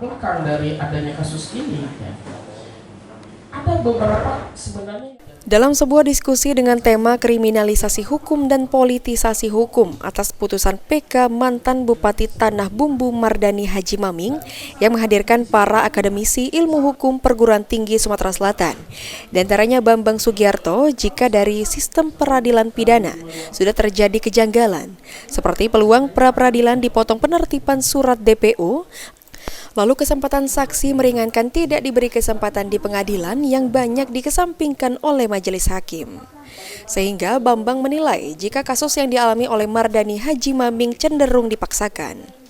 bukan dari adanya kasus ini ya. Ada beberapa sebenarnya. Dalam sebuah diskusi dengan tema kriminalisasi hukum dan politisasi hukum atas putusan PK mantan Bupati Tanah Bumbu Mardani Haji Maming yang menghadirkan para akademisi ilmu hukum perguruan tinggi Sumatera Selatan. Di antaranya Bambang Sugiarto, jika dari sistem peradilan pidana sudah terjadi kejanggalan, seperti peluang pra-peradilan dipotong penertiban surat DPO, lalu kesempatan saksi meringankan tidak diberi kesempatan di pengadilan yang banyak dikesampingkan oleh majelis hakim. Sehingga Bambang menilai jika kasus yang dialami oleh Mardani Haji Maming cenderung dipaksakan.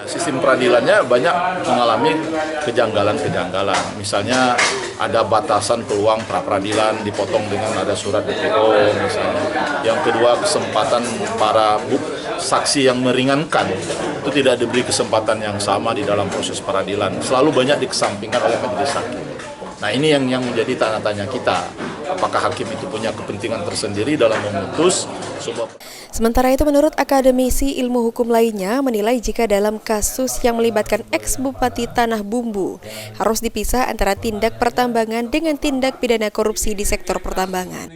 Sistem peradilannya banyak mengalami kejanggalan-kejanggalan. Misalnya ada batasan peluang pra-peradilan dipotong dengan ada surat DPO misalnya. Yang kedua, kesempatan para saksi yang meringankan itu tidak diberi kesempatan yang sama di dalam proses peradilan. Selalu banyak dikesampingkan oleh majelis hakim. Nah, ini yang menjadi tanda tanya kita. Apakah hakim itu punya kepentingan tersendiri dalam memutus sebuah. Sementara itu, menurut akademisi ilmu hukum lainnya menilai jika dalam kasus yang melibatkan ex-bupati Tanah Bumbu harus dipisah antara tindak pertambangan dengan tindak pidana korupsi di sektor pertambangan.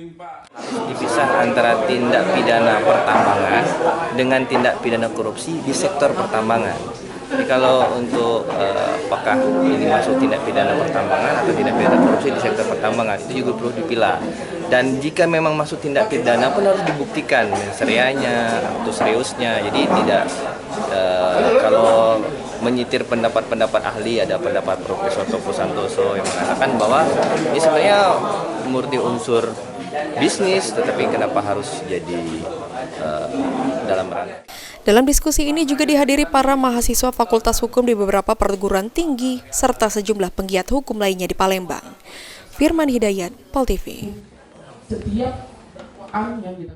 Dipisah antara tindak pidana pertambangan dengan tindak pidana korupsi di sektor pertambangan. Jadi kalau untuk apakah ini masuk tindak pidana pertambangan atau tindak pidana korupsi di sektor pertambangan, itu juga perlu dipilah. Dan jika memang masuk tindak pidana pun harus dibuktikan menserianya atau seriusnya. Jadi tidak kalau menyitir pendapat-pendapat ahli, ada pendapat Profesor Toko Santoso yang mengatakan bahwa ini sebenarnya murni unsur bisnis, tetapi kenapa harus jadi dalam ranah. Dalam diskusi ini juga dihadiri para mahasiswa Fakultas Hukum di beberapa perguruan tinggi serta sejumlah penggiat hukum lainnya di Palembang. Firman Hidayat, Pol TV.